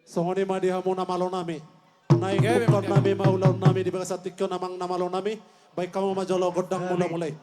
Songoni madiha mo namalo nami. Naik bukon nami maulaw nami di bagasatikyo namang namalo nami. Baik kamu majolo godang mula mulai.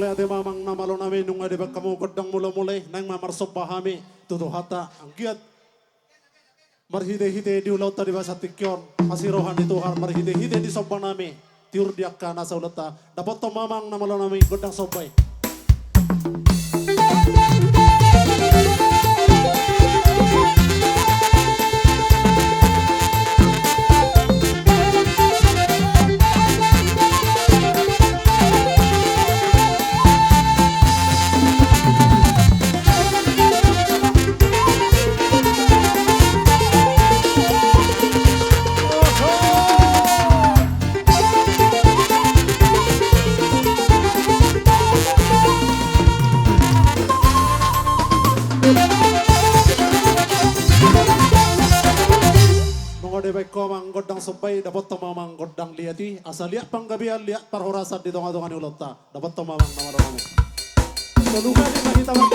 Ate mamang namalo nami nung ade kamu godang mula mulai nang mamarsob bahami tutu hata anggiat marhide-hide di ulau tadi bahasa tikyon masirohan itu har marhide-hide di soban nami tiur diakka nasa ulata dapat to mamang namalo nami godang sobai. Mang godang sobai dapat to mamang godang liati asal liat panggabian liat parhorasan di tonga-tonga ni ulota dapat to mamang nama doang. Keluar di bagi taman.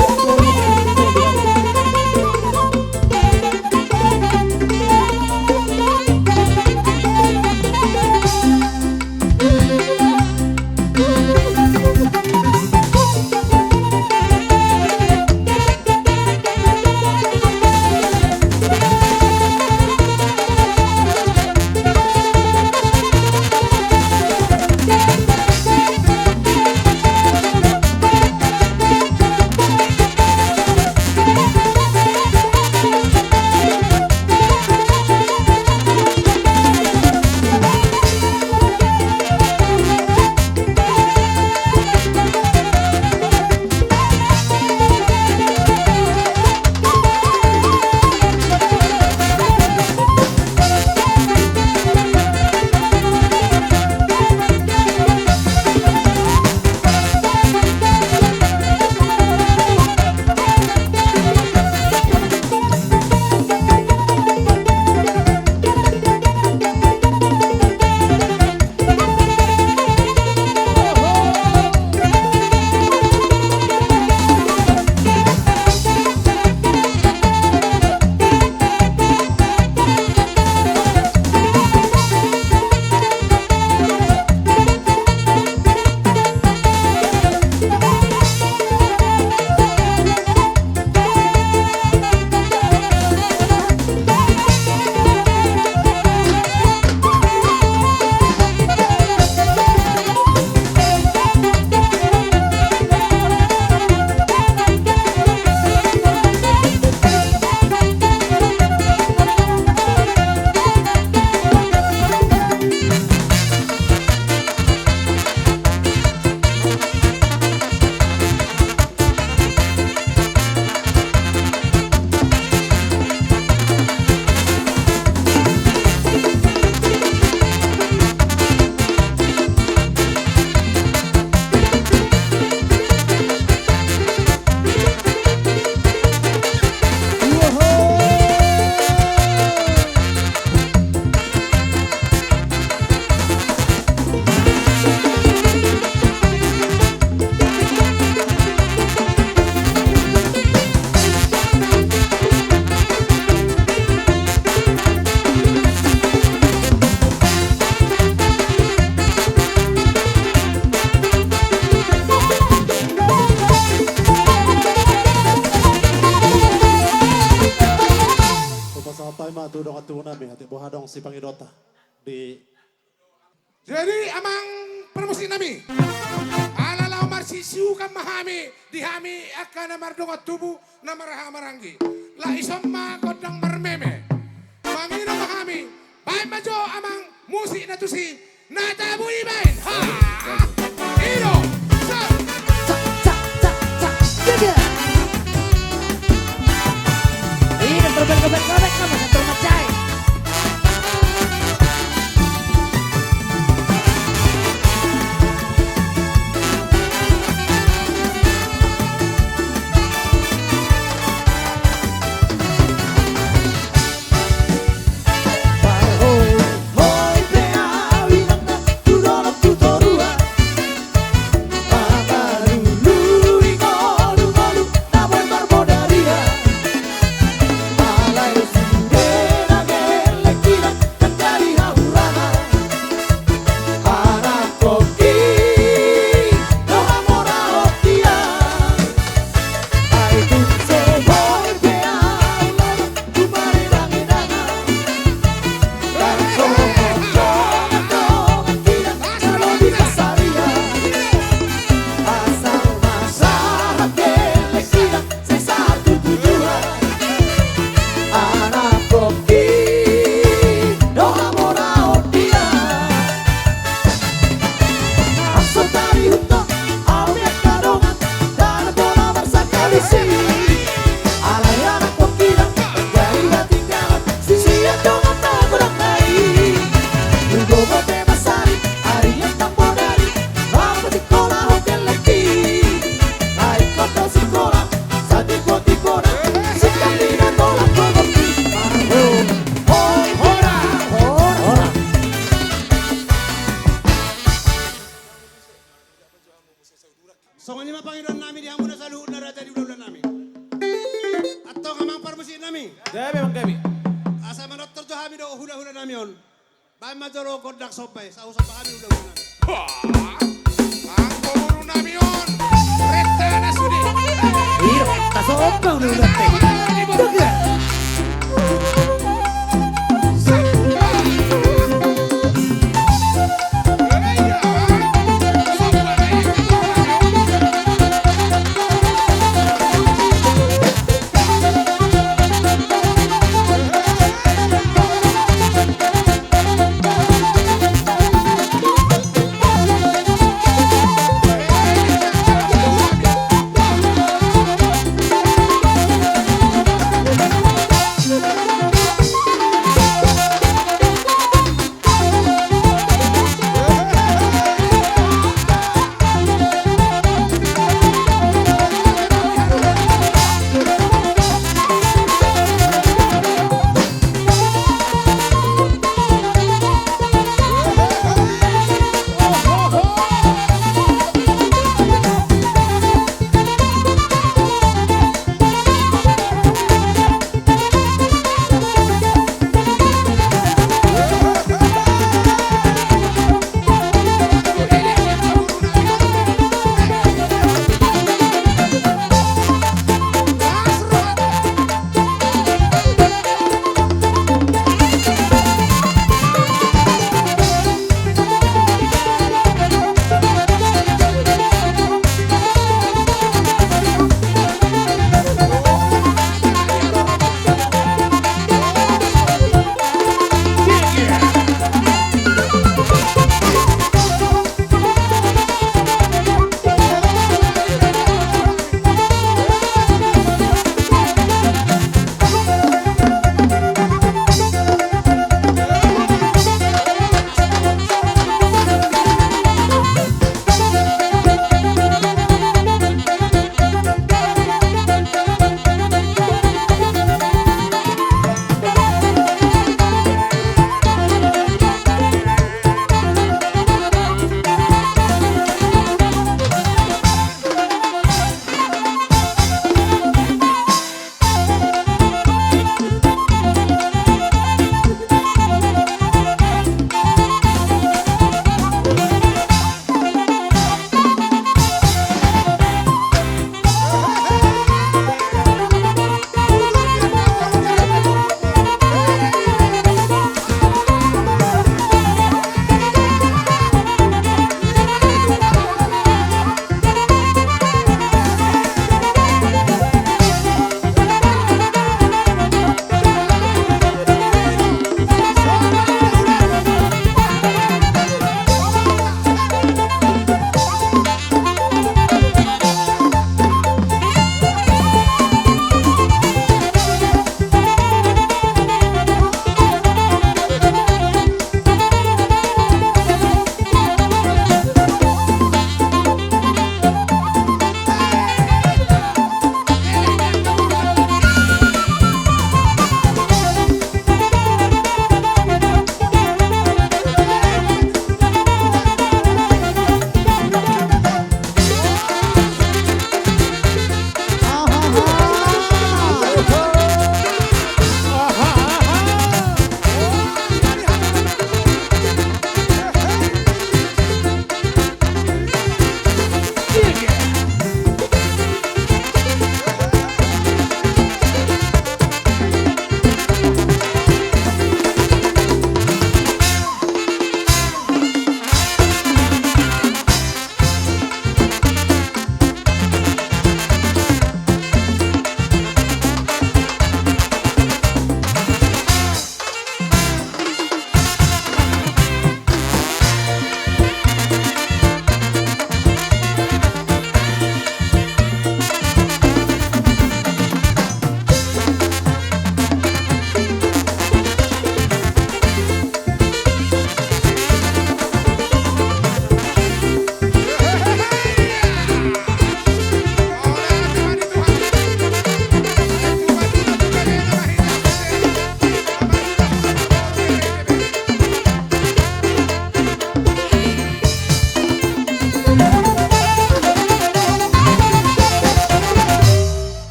Si Pangidota di jadi amang promosi nami alala marsisiu kan mahami dihami akan mardonga tubuh namaraha marangi la isomma kodang marmeme mangina mahami baik majo amang musik natusi natabu ibain ha iro cak cak cak cak jaga ini berbalik nama satu macai. do hula-hula namion. Bay majoro kodak sopay. Sa usap pa kami hula-hula nami. Ang pumuro namin yun. Resta na sudi. Hiro, tasok ka ulit. Daga.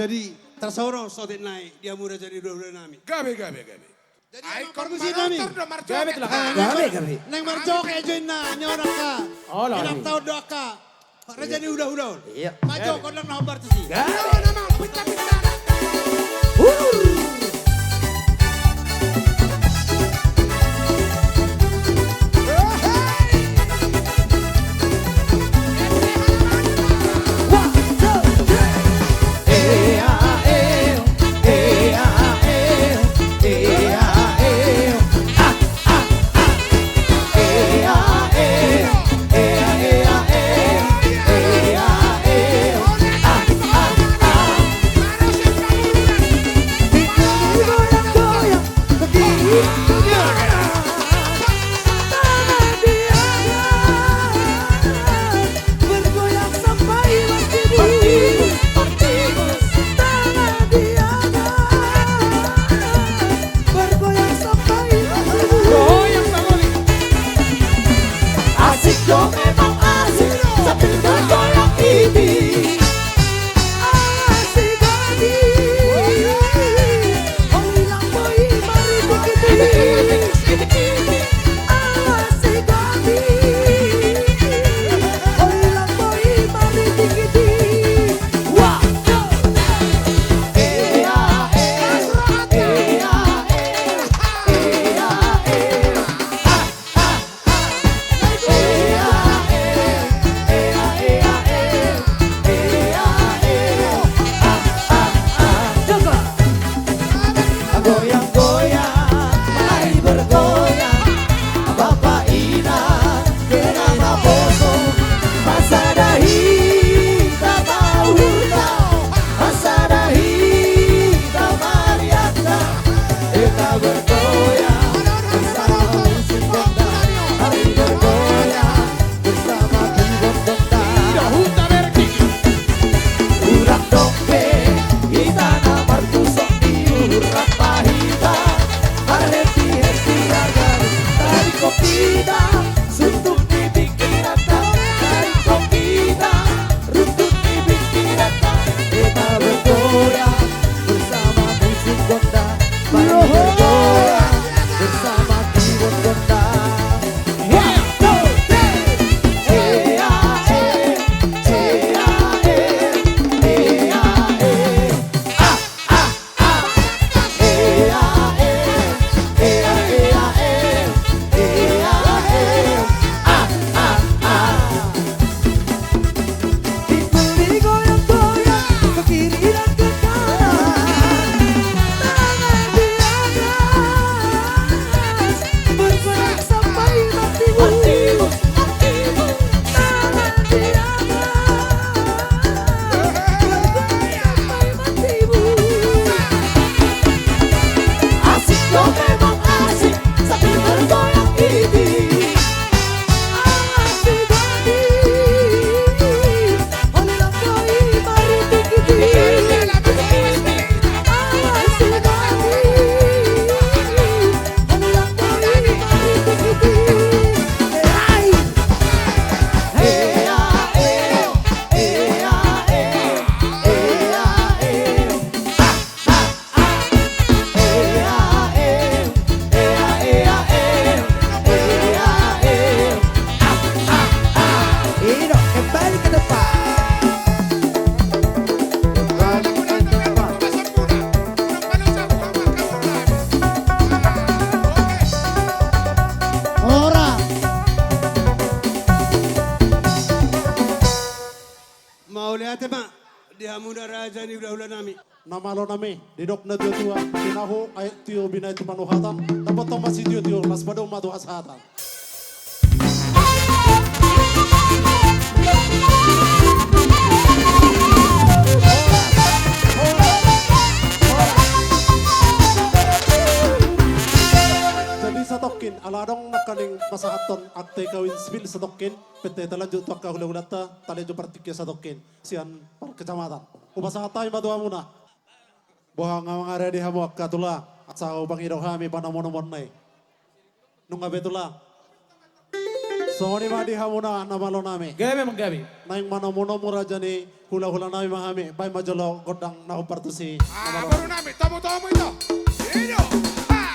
Jadi tersorong sotet naik dia muda jadi dua-dua nami. Gabe. Jadi Ay, emang kon permisi nami. marotor do marjo. Gamit lang. Gabi. Neng marjo kayak join na, nyorak ka. Oh, lagi. Inap tahu doa ka. Raja ni udah. Iya. Maju kodang na habar tuh sih. Yo namang pita-pita. Bergoyang sampai bertibus. Tangan di atas. Bergoyang sampai bertibus. Goyang tangan. Asik dong memang asik sambil bergoyang ini. Asik gadi. Oh hilang boy mari dikit. Asik gadi. Oh hilang boy mari dikit. Wah. Goyang-goyang, mari bergoyang. Bapak Ina kenapa bosong? Masa dahi tak mau tahu. Masa dahi tak mariata. Kita bergoyang bersama musik gondang. Mari bergoyang bersama keyboard gondang. Junta Berki. Urang dompe, kita namar tusok di urang pahita. Hati-hati agar dari kopida, suntuk di pikiran dari kopida, runtut di pikiran. Kita bergoyang bersama musik gondang. Mari bergoyang bersama keyboard gondang. One, two, three. Diberi goyang-goyang ke kiri dan ke kanan. Tangan di atas, bergoyang sampai bertibus. Tangan di atas, bergoyang sampai bertibus. Asik dong memang asik sambil bergoyang ini. Asik gadi. Olilang boy mari dikit. Asik gadi. Olilang boy mari dikit. Hai. Ino, kembali ke depan. Ora. Mau lihat mak? Dia muda raja ni udah nami. Nama lo nami, didok na dio tua, pinaho ay tiyo binay tu panuhatan, dapat to masih tiyo mas bado madu asahatan. Jadi satokin, aladong nakaling masahaton akte kawin spill satokin, pete talanjut tuak kahula-hulata, talanjut partikya satokin, sian par kecamatan. Umasahatay madua muna. Buhang nga mga ready hamo akatula, at sa ubang idaw kami panamonomon na Nung abetula. So ni madi hamo na namalo nami. Gabi mang gabi. Na yung manamono mo raja ni hula-hula nami mahami, bay majolo godang nahuparto si Ah, baru namin. Tamo-tamo ito. Ino. Ah.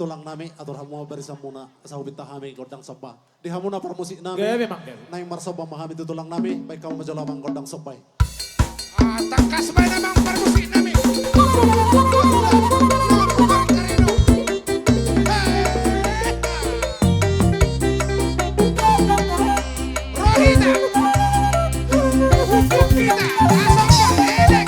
tulang nami atur hamu barisan muna sa hubita kami godang sopa. Di hamu na permusik nami. Gebe mang gebe. Na yung marsoba mahami tu tulang nami baik kau majalabang godang sopay. Tangkas ba namang permusik namin? Rohita! Kita! Asok mo! Elek!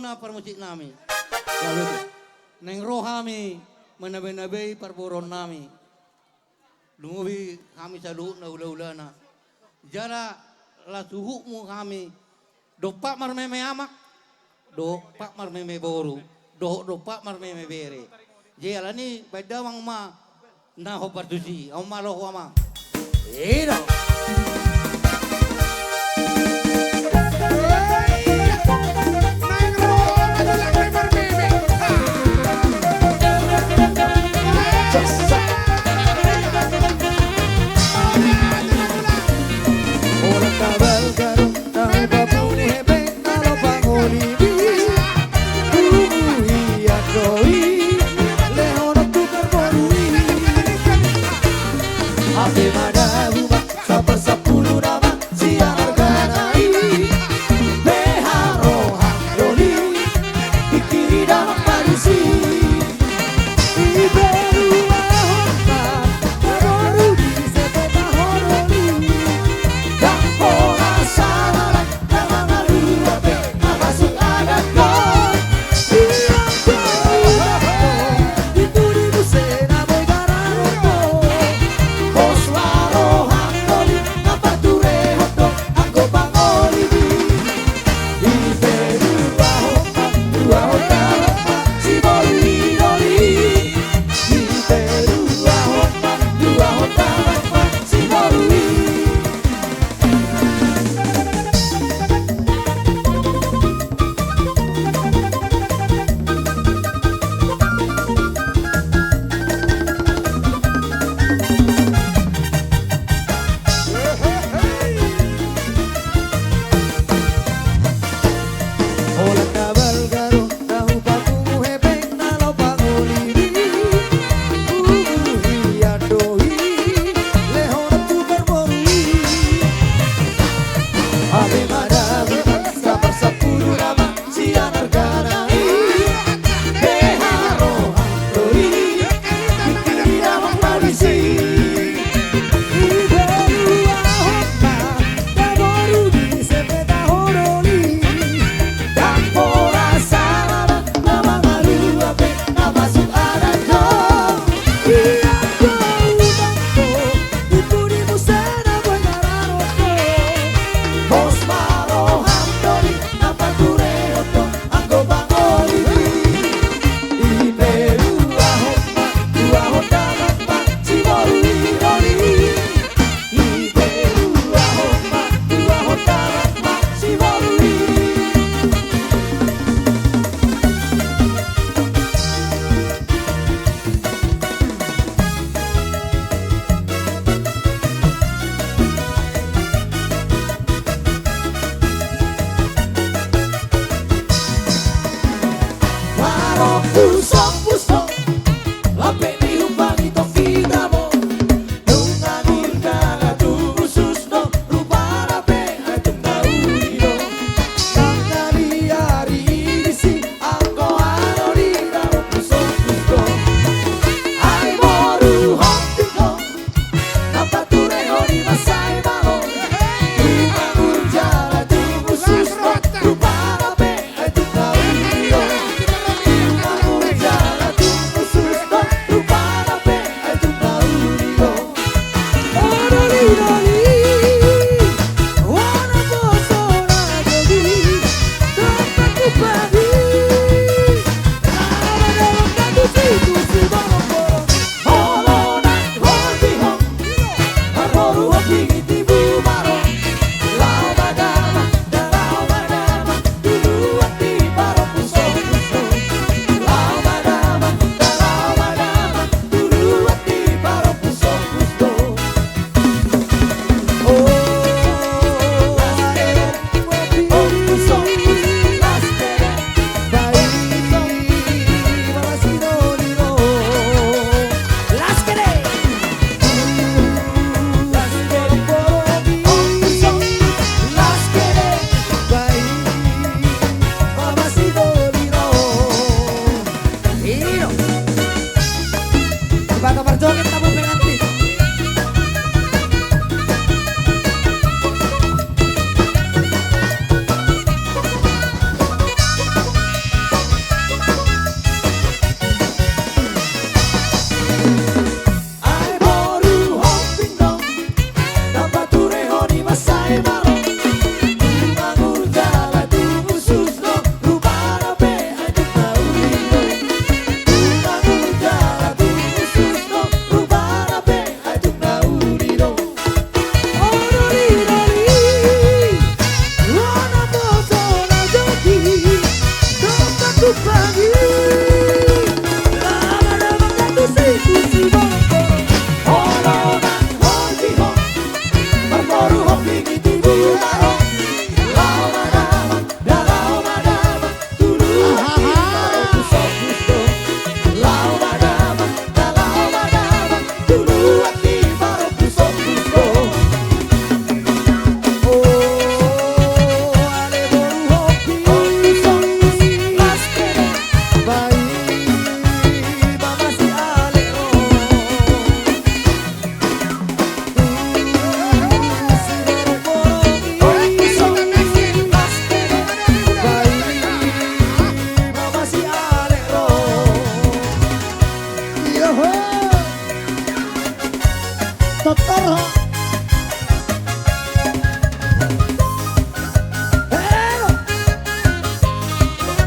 na permusik nami. Sabi ko. Neng roh kami, manabe-nabe parburon nami. Lumubi kami sa luhut na ula-ula na. Jara la suhu mo kami. Dopak marmeme amak. Dopak marmeme boru. Dopak marmeme bere. Jala ni badawang ma na ho partusi. Ang malo ko ama. Ero. Nang roh, madalang may marmeme. Orang kabel karung tahu babuni hebe kalau banguni bi iya doi lehono tukar borui ate madahuba sabar sepuluh nama siang harganai beharo haroli dikiri dalam parisi iberu ahota baru di sepeda horoli dan orang salah dalam lalu ape masuk ada kau biar kau itu di busena boy garano bos laro handoli motor ha.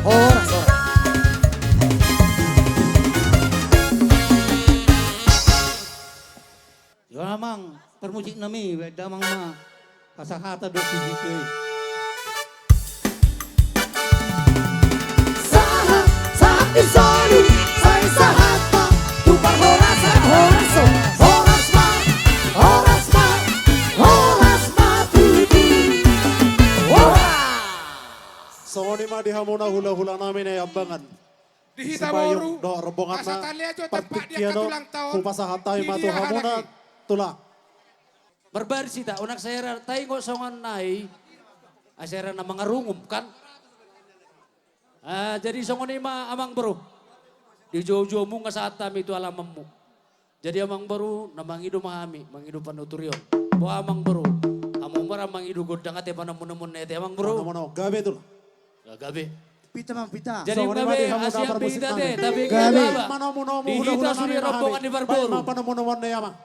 Oras, oras. Yo namang permusik nami damang ma kasahata do sijikeun. Sahat, sahat di solu, saya sahat pa. Tupang horasan, horaso, horas ma, horas ma, horas ma tuti. So ni mah dihamuna hula-hula namin ay ambangan. Di Sibayong Hitaboru. do rombongan Asa na talia jo tempat dia partikyano katulang tahun. kupasahatay Di dia matuhamuna hadaki. tula. Barbarisita, unak saya tayo ko songan nai, asera na mga rungum kan. Jadi songon ni ma amang bro, di jojo mo nga sa atam itu alamam mo. Jadi amang bro na mangido mahami, mangido panuturyon. Bo amang bro, among mara mangido godang ate panamunamun na ete amang bro. Ano gabe tula. Gabi. Pita mang pita. Jadi So, gabi hamu asyang dapat musik bida namin. de, tapi Gabi. gabi. Mana mo Di hita suri rombongan ni Barbaru. Panamunawan na yamang.